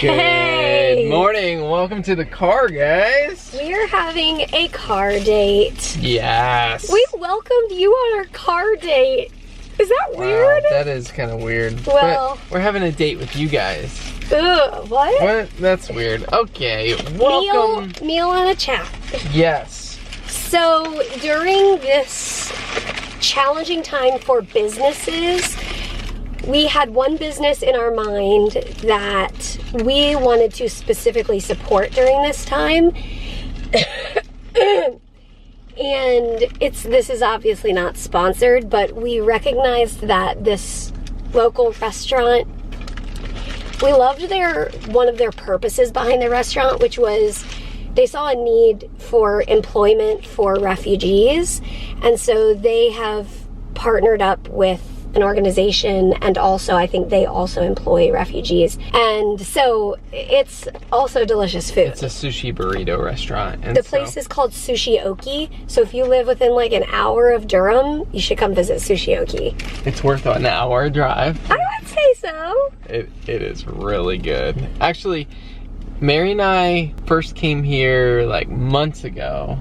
Good morning. Welcome to the car, guys. We're having a car date. Yes. We welcomed you on our car date. Is that weird? Wow, that is kind of weird. Well, but we're having a date with you guys. Ugh, what? What? That's weird. Okay, welcome. Meal and a chat. Yes. So during this challenging time for businesses, we had one business in our mind that we wanted to specifically support during this time. And this is obviously not sponsored, but we recognized that this local restaurant, we loved one of their purposes behind the restaurant, which was they saw a need for employment for refugees. And so they have partnered up with an organization, and also I think they also employ refugees, and so it's also delicious food. It's a sushi burrito restaurant. And the place is called Sushi-oki, so if you live within like an hour of Durham, you should come visit Sushi-oki. It's worth an hour drive. I would say so. It is really good. Actually, Mary and I first came here like months ago.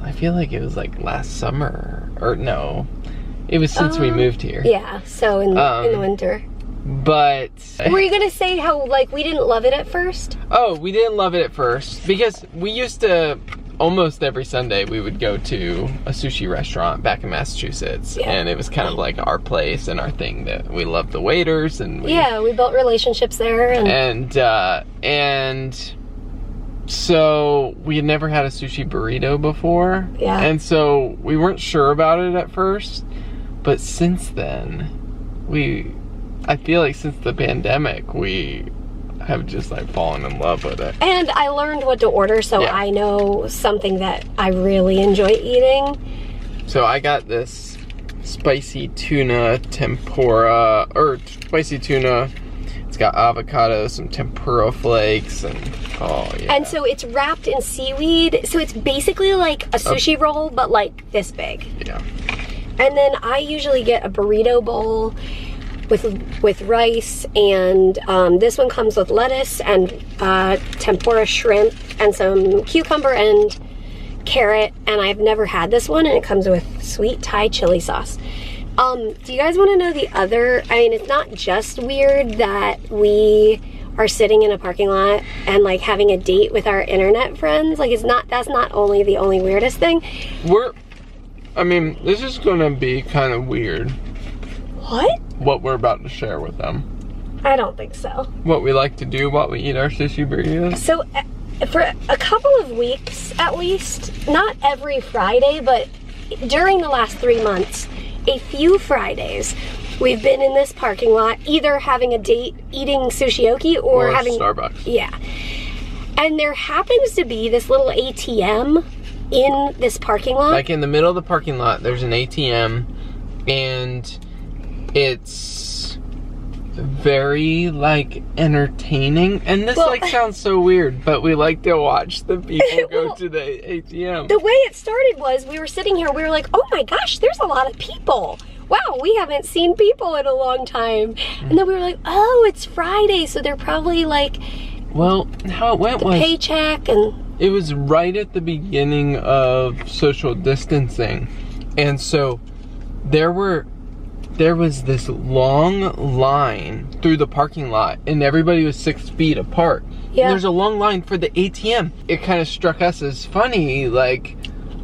I feel like it was like last summer, or no. It was since we moved here. Yeah, so in the winter. But... Were you gonna say how, like, we didn't love it at first? Oh, we didn't love it at first. Because we used to, almost every Sunday, we would go to a sushi restaurant back in Massachusetts. Yeah. And it was kind of like our place and our thing that we loved the waiters. And we built relationships there. And so we had never had a sushi burrito before. Yeah. And so we weren't sure about it at first. But since then, I feel like since the pandemic, we have just like fallen in love with it. And I learned what to order, so I know something that I really enjoy eating. So I got this spicy tuna tempura, or spicy tuna. It's got avocado, some tempura flakes, and oh yeah. And so it's wrapped in seaweed, so it's basically like a sushi roll, but like this big. Yeah. And then I usually get a burrito bowl with rice, and this one comes with lettuce and tempura shrimp and some cucumber and carrot, and I've never had this one, and it comes with sweet Thai chili sauce. Do you guys want to know the other? I mean, it's not just weird that we are sitting in a parking lot and like having a date with our internet friends. Like, that's not only the only weirdest thing. I mean, this is gonna be kind of weird. What? What we're about to share with them. I don't think so. What we like to do while we eat our sushi burritos. So, for a couple of weeks at least, not every Friday, but during the last 3 months, a few Fridays, we've been in this parking lot, either having a date eating Sushi-oki or having Starbucks. Yeah. And there happens to be this little ATM in this parking lot. Like in the middle of the parking lot, there's an ATM, and it's very like entertaining. And this sounds so weird, but we like to watch the people go to the ATM. The way it started was we were sitting here, we were like, oh my gosh, there's a lot of people. Wow, we haven't seen people in a long time. And then we were like, oh, it's Friday, so they're probably like, well, how it went was paycheck, and it was right at the beginning of social distancing. And so there was this long line through the parking lot, and everybody was 6 feet apart. Yeah. And there's a long line for the ATM. It kind of struck us as funny, like,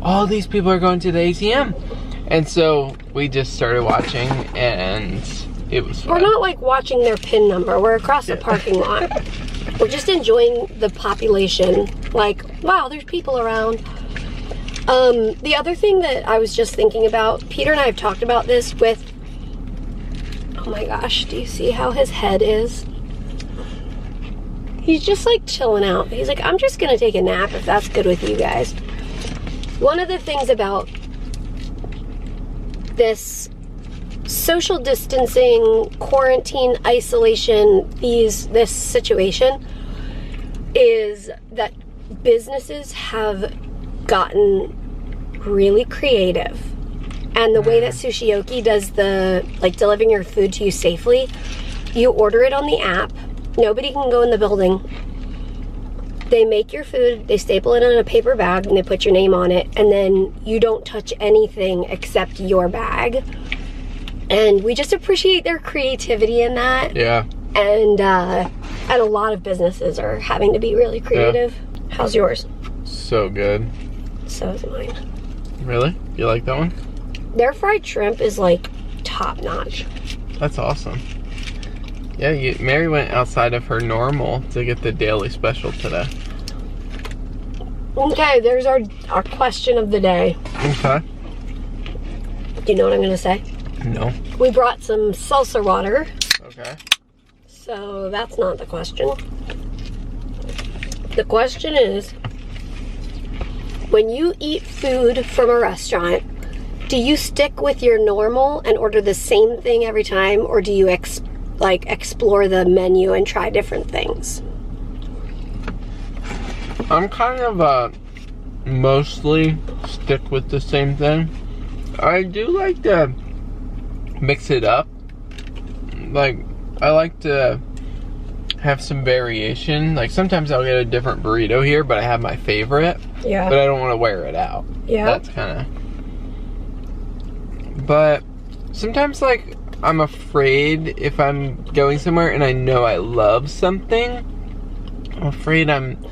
all these people are going to the ATM. And so we just started watching, and it was fun. We're not like watching their PIN number. We're across the parking lot. We're just enjoying the population. Like, wow, there's people around. The other thing that I was just thinking about, Peter and I have talked about this with, oh my gosh, do you see how his head is? He's just like chilling out. He's like, I'm just gonna take a nap if that's good with you guys. One of the things about this social distancing, quarantine, isolation, this situation is that businesses have gotten really creative. And the way that Sushi-oki does the, like, delivering your food to you safely, you order it on the app, Nobody can go in the building. They make your food, they staple it in a paper bag, and they put your name on it, and then you don't touch anything except your bag. And we just appreciate their creativity in that. Yeah. And a lot of businesses are having to be really creative. Yeah. How's yours? So good. So is mine. Really? You like that one? Their fried shrimp is like top notch. That's awesome. Yeah, Mary went outside of her normal to get the daily special today. Okay, there's our question of the day. Okay. Do you know what I'm gonna say? No. We brought some seltzer water. Okay. So that's not the question. The question is, when you eat food from a restaurant, do you stick with your normal and order the same thing every time, or do you explore the menu and try different things? I'm kind of mostly stick with the same thing. I do like to mix it up. Like, I like to have some variation. Like, sometimes I'll get a different burrito here, but I have my favorite. Yeah. But I don't want to wear it out. Yeah. That's kind of... But sometimes, like, I'm afraid if I'm going somewhere and I know I love something, I'm afraid I'm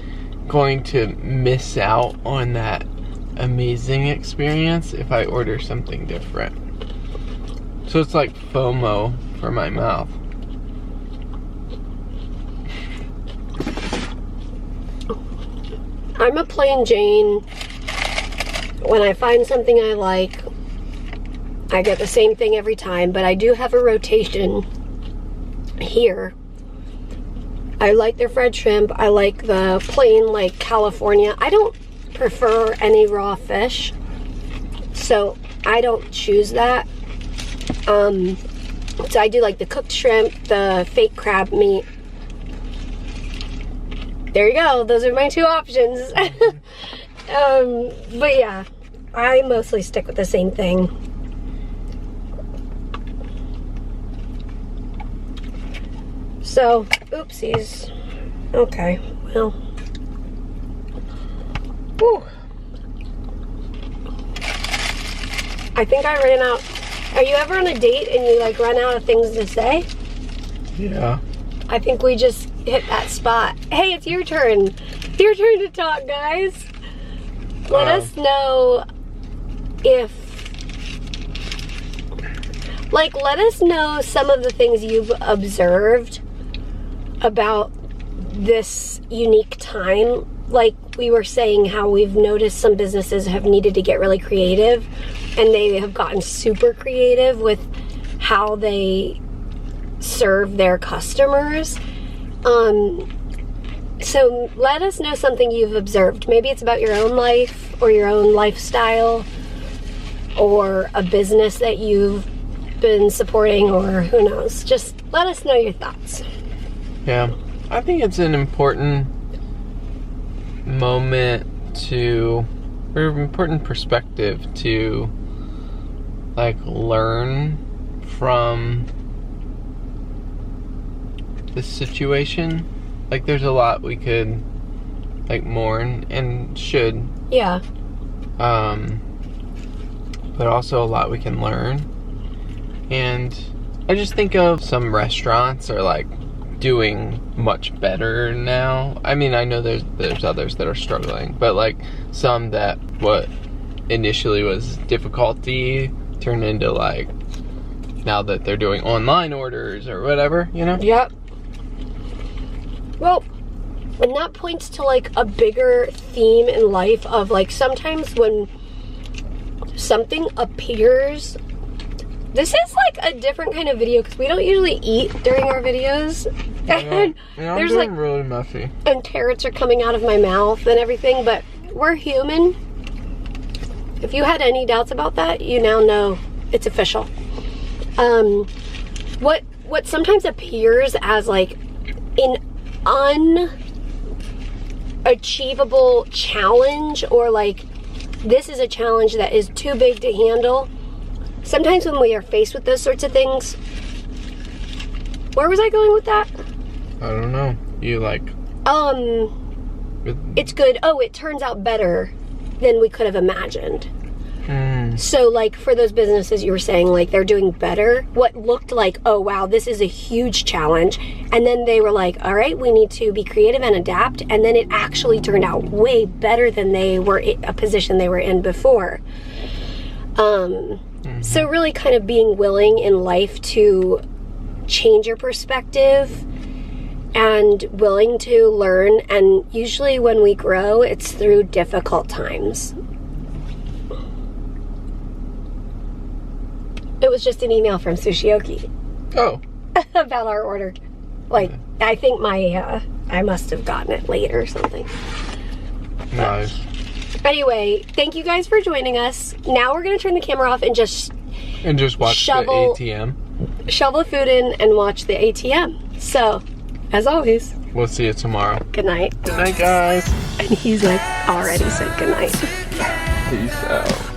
going to miss out on that amazing experience if I order something different. So it's like FOMO for my mouth. I'm a plain Jane. When I find something I like, I get the same thing every time, but I do have a rotation here. I like their fried shrimp. I like the plain, like, California. I don't prefer any raw fish, so I don't choose that. So I do like the cooked shrimp, the fake crab meat. There you go. Those are my two options. But yeah, I mostly stick with the same thing. So, oopsies. Okay, well. Whew. I think I ran out. Are you ever on a date and you like run out of things to say? Yeah. I think we just hit that spot. Hey, it's your turn. It's your turn to talk, guys. Let us know if, like, let us know some of the things you've observed about this unique time. Like we were saying, how we've noticed some businesses have needed to get really creative, and they have gotten super creative with how they serve their customers. So let us know something you've observed. Maybe it's about your own life or your own lifestyle or a business that you've been supporting, or who knows. Just let us know your thoughts. Yeah, I think it's an important moment or important perspective to, like, learn from this situation. Like, there's a lot we could, like, mourn and should. Yeah. But also a lot we can learn. And I just think of some restaurants are, like, doing much better now. I mean, I know there's others that are struggling, but, like, some that what initially was difficulty turned into, like, now that they're doing online orders or whatever, you know? Yep. Well, and that points to, like, a bigger theme in life of, like, sometimes when something appears. This is like a different kind of video because we don't usually eat during our videos. And yeah, there's like really messy. And carrots are coming out of my mouth and everything, but we're human. If you had any doubts about that, you now know it's official. What sometimes appears as like an unachievable challenge, or like this is a challenge that is too big to handle. Sometimes when we are faced with those sorts of things, where was I going with that? I don't know. You like... It's good. Oh, it turns out better than we could have imagined. So, like, for those businesses you were saying, like, they're doing better, what looked like, oh, wow, this is a huge challenge, and then they were like, all right, we need to be creative and adapt, and then it actually turned out way better than they were a position they were in before. So really kind of being willing in life to change your perspective and willing to learn, and usually when we grow, it's through difficult times. It was just an email from Sushioki. Oh. About our order. Like, I think I must have gotten it late or something. Nice. Anyway, thank you guys for joining us. Now we're going to turn the camera off and just watch the ATM. Shovel food in and watch the ATM. So, as always. We'll see you tomorrow. Good night. Good night, guys. And he's like, already said good night. Peace out.